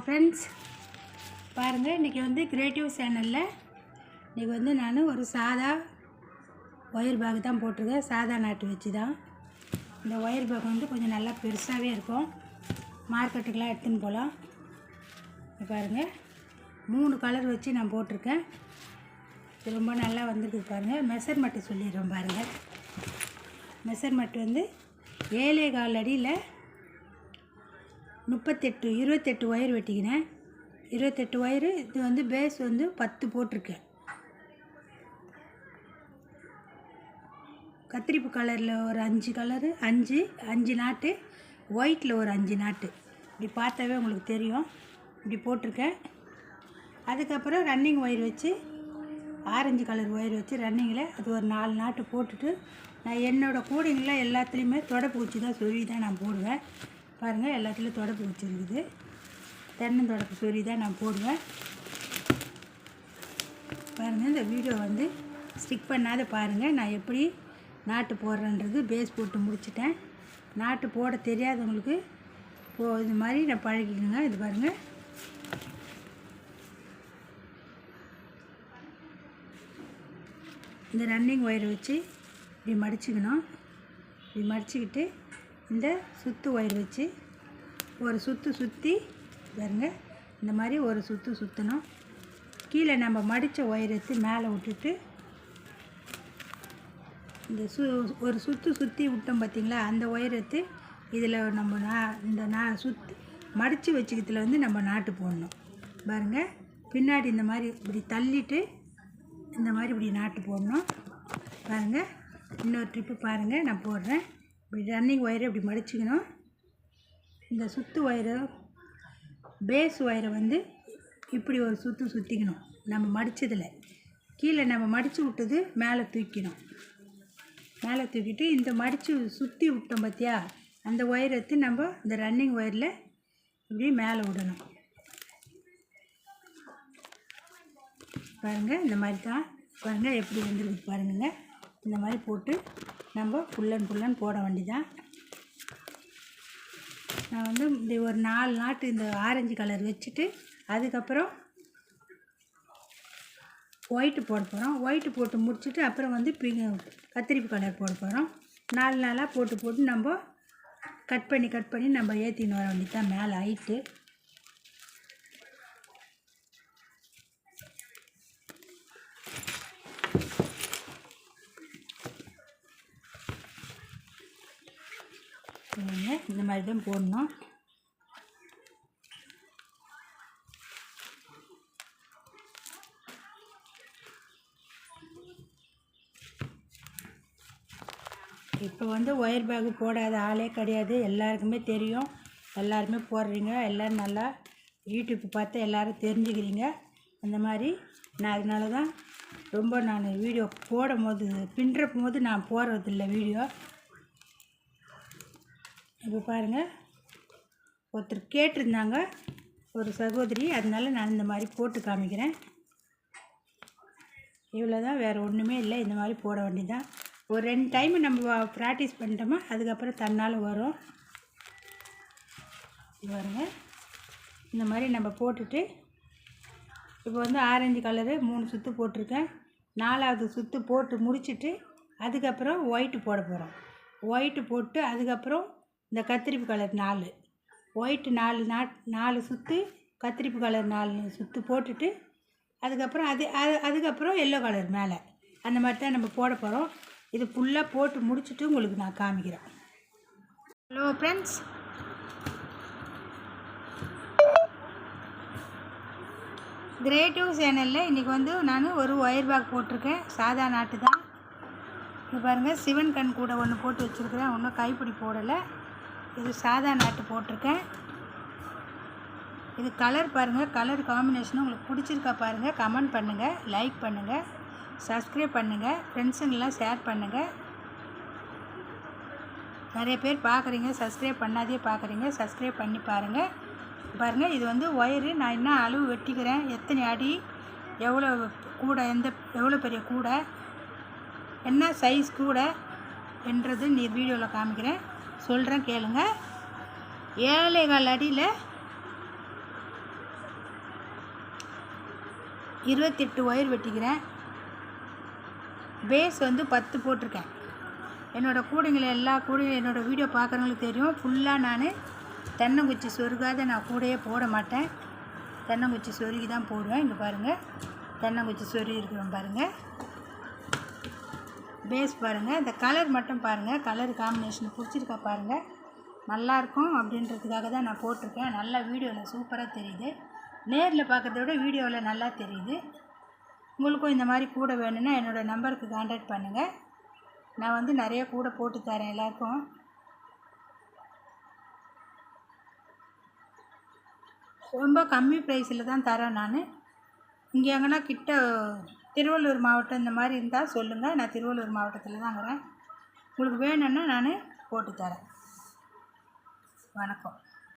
Friends, பாருங்கள் இன்றைக்கி வந்து கிரியேட்டிவ் சேனலில் இன்றைக்கி வந்து நான் ஒரு சாதா ஒயர் பேக் தான் போட்டிருக்கேன். சாதா நாட்டு வச்சு தான். இந்த ஒயர் பேக் வந்து கொஞ்சம் நல்லா பெருசாகவே இருக்கும். மார்க்கெட்டுக்கெலாம் எடுத்துன்னு போகலாம். பாருங்கள் 3 கலர் வச்சு நான் போட்டிருக்கேன். இது ரொம்ப நல்லா வந்துருக்குது. பாருங்கள் மெஷர்மெண்ட்டு சொல்லிடுறோம். பாருங்கள் மெஷர்மெண்ட் வந்து 7.25 அடியில் 28 ஒயர் வெட்டிக்கினேன். 28 ஒயரு. இது வந்து பேஸ் வந்து 10 போட்டிருக்கேன். கத்திரிப்பு கலரில் ஒரு 5 கலரு, 5 நாட்டு, ஒயிட்டில் ஒரு 5 நாட்டு. இப்படி பார்த்தாவே உங்களுக்கு தெரியும். இப்படி போட்டிருக்கேன். அதுக்கப்புறம் ரன்னிங் ஒயர் வச்சு, ஆரஞ்சு கலர் ஒயர் வச்சு ரன்னிங்கில் அது ஒரு 4 நாட்டு போட்டுட்டு, நான் என்னோடய கூடைங்களில் எல்லாத்துலேயுமே தொடப்பூச்சி தான் சொருவி தான் நான் போடுவேன். பாருங்கள் எல்லாத்துலேயும் தொடப்பு வச்சுருக்குது. தென்னந்தொடப்பு சொருவி தான் நான் போடுவேன். பாருங்கள் இந்த வீடியோ வந்து ஸ்டிக் பண்ணாத பாருங்கள். நான் எப்படி நாட்டு போடுறேன்றது பேஸ் போட்டு முடிச்சிட்டேன். நாட்டு போட தெரியாதவங்களுக்கு இது மாதிரி நான் பழகிக்கணுங்க. இது பாருங்கள். இந்த ரன்னிங் ஒயரை வச்சு இப்படி மடிச்சுக்கணும். இப்படி மடிச்சுக்கிட்டு இந்த சுற்று ஒயர் வச்சு ஒரு சுற்றி பாருங்க. இந்த மாதிரி ஒரு சுற்றணும். கீழே நம்ம மடித்த ஒயர் எடுத்து மேலே விட்டுட்டு இந்த ஒரு சுற்றி விட்டோம் பார்த்திங்களா, அந்த ஒயர் எடுத்து இதில் நம்ம சுற்றி மடித்து வச்சுக்கிறதுல வந்து நம்ம நாட்டு போடணும். பாருங்கள் பின்னாடி இந்த மாதிரி இப்படி தள்ளிட்டு இந்த மாதிரி இப்படி நாட்டு போடணும். பாருங்கள் இன்னொரு ட்ரிப்பு பாருங்கள் நான் போடுறேன். இப்படி ரன்னிங் ஒயரை இப்படி மடிச்சுக்கணும். இந்த சுற்று ஒயரை பேஸ் ஒயரை வந்து இப்படி ஒரு சுற்றிக்கணும். நம்ம மடித்ததில் கீழே நம்ம மடித்து விட்டது மேலே தூக்கிக்கணும். மேலே தூக்கிட்டு இந்த மடித்து சுற்றி விட்டோம் பார்த்தியா, அந்த ஒயரை எடுத்து நம்ம இந்த ரன்னிங் ஒயரில் இப்படி மேலே விடணும். பாருங்கள் இந்த மாதிரி தான். பாருங்கள் எப்படி வந்துருக்கு பாருங்க. இந்த மாதிரி போட்டு நம்ம ஃபுல்லன் போட வேண்டியதான். நான் வந்து இப்படி ஒரு 4 நாட்டு இந்த ஆரஞ்சு கலர் வச்சுட்டு அதுக்கப்புறம் ஒயிட்டு போட போகிறோம். ஒயிட்டு போட்டு முடிச்சுட்டு அப்புறம் வந்து கத்திரிப்பு கலர் போட போகிறோம். 4 நாளாக போட்டு நம்ம கட் பண்ணி நம்ம ஏற்றின்னு வர வேண்டியதான் மேலே ஹைட்டு. இந்த மாதிரி தான் போடணும். இப்போ வந்து ஒயர் பேக்கு போடாத ஆளே கிடையாது. எல்லாருக்குமே தெரியும். எல்லாருமே போடுறீங்க. எல்லோரும் நல்லா யூடியூப் பார்த்து எல்லோரும் தெரிஞ்சுக்கிறீங்க. அந்த மாதிரி நான் அதனால தான் ரொம்ப நான் வீடியோ பின்னுறப்போது போது நான் போடுறதில்ல வீடியோ. இப்போ பாருங்கள் ஒருத்தர் கேட்டிருந்தாங்க, ஒரு சகோதரி, அதனால நான் இந்த மாதிரி போட்டு காமிக்கிறேன். இவ்வளோ தான், வேறு ஒன்றுமே இல்லை. இந்த மாதிரி போட வேண்டியதான். ஒரு 2 டைம் நம்ம ப்ராக்டிஸ் பண்ணிட்டோமா அதுக்கப்புறம் தன்னால் வரும். பாருங்க இந்த மாதிரி நம்ம போட்டுட்டு இப்போ வந்து ஆரஞ்சு கலரு 3 சுற்று போட்டிருக்கேன். 4வது சுற்று போட்டு முடிச்சுட்டு அதுக்கப்புறம் ஒயிட்டு போட போகிறோம். ஒயிட்டு போட்டு அதுக்கப்புறம் இந்த கத்திரிப்பு கலர் 4 ஒயிட்டு 4 சுற்று, கத்திரிப்பு கலர் 4 சுற்று போட்டுட்டு அதுக்கப்புறம் அதுக்கப்புறம் எல்லோ கலர் மேலே அந்த மாதிரி தான் நம்ம போட போகிறோம். இது ஃபுல்லாக போட்டு முடிச்சுட்டு உங்களுக்கு நான் காமிக்கிறேன். ஹலோ ஃப்ரெண்ட்ஸ், கிரியேட்டிவ் சேனலில் இன்றைக்கி வந்து நான் ஒரு ஒயர் பேக் போட்டிருக்கேன். சாதா நாட்டு தான். இது பாருங்கள் சிவன் கண் கூட ஒன்று போட்டு வச்சுருக்கிறேன். ஒன்றும் கைப்பிடி போடலை. இது சாதா நாட்டு போட்டிருக்கேன். இது கலர் பாருங்கள். கலர் காம்பினேஷனும் உங்களுக்கு பிடிச்சிருக்கா பாருங்கள். கமெண்ட் பண்ணுங்கள், லைக் பண்ணுங்கள், சப்ஸ்கிரைப் பண்ணுங்கள், ஃப்ரெண்ட்ஸுங்கெல்லாம் ஷேர் பண்ணுங்கள். நிறைய பேர் பார்க்குறீங்க, சப்ஸ்கிரைப் பண்ணாதே பார்க்குறீங்க. சப்ஸ்கிரைப் பண்ணி பாருங்கள். பாருங்கள் இது வந்து ஒயரு நான் என்ன அளவு வெட்டிக்கிறேன், எத்தனை அடி, எவ்வளோ கூடை, எவ்வளோ பெரிய கூடை, என்ன சைஸ் கூடை என்றது நீ வீடியோவில் காமிக்கிறேன், சொல்கிறேன் கேளுங்க. 7.25 அடியில் 28 ஒயர் வெட்டிக்கிறேன். பேஸ் வந்து 10 போட்டிருக்கேன். என்னோடய கூடைங்களை எல்லா கூடையும் என்னோடய வீடியோ பார்க்குறவங்களுக்கு தெரியும். ஃபுல்லாக நான் தென்னங்குச்சி சொருகாத நான் கூடையே போட மாட்டேன். தென்னங்குச்சி சொருகி தான் போடுவேன். இங்கே பாருங்கள், தென்னங்குச்சி சொருகி இருக்கிறோம் பாருங்கள். பேஸ் பாருங்கள், இந்த கலர் மட்டும் பாருங்கள், கலர் காம்பினேஷன் பிடிச்சிருக்கா பாருங்கள். நல்லாயிருக்கும் அப்படின்றதுக்காக தான் நான் போட்டிருக்கேன். நல்லா வீடியோவில் சூப்பராக தெரியுது. நேரில் பார்க்குறத விட வீடியோவில் நல்லா தெரியுது. உங்களுக்கும் இந்த மாதிரி கூடை வேணும்னா என்னோடய நம்பருக்கு கான்டாக்ட் பண்ணுங்கள். நான் வந்து நிறைய கூடை போட்டு தரேன் எல்லாருக்கும். ரொம்ப கம்மி ப்ரைஸில் தான் தரேன் நான். இங்கே எங்கன்னா கிட்ட திருவள்ளூர் மாவட்டம் இந்த மாதிரி இருந்தால் சொல்லுங்கள். நான் திருவள்ளூர் மாவட்டத்தில் தான் இருக்கிறேன். உங்களுக்கு வேணும்னா நான் போட்டு தரேன். வணக்கம்.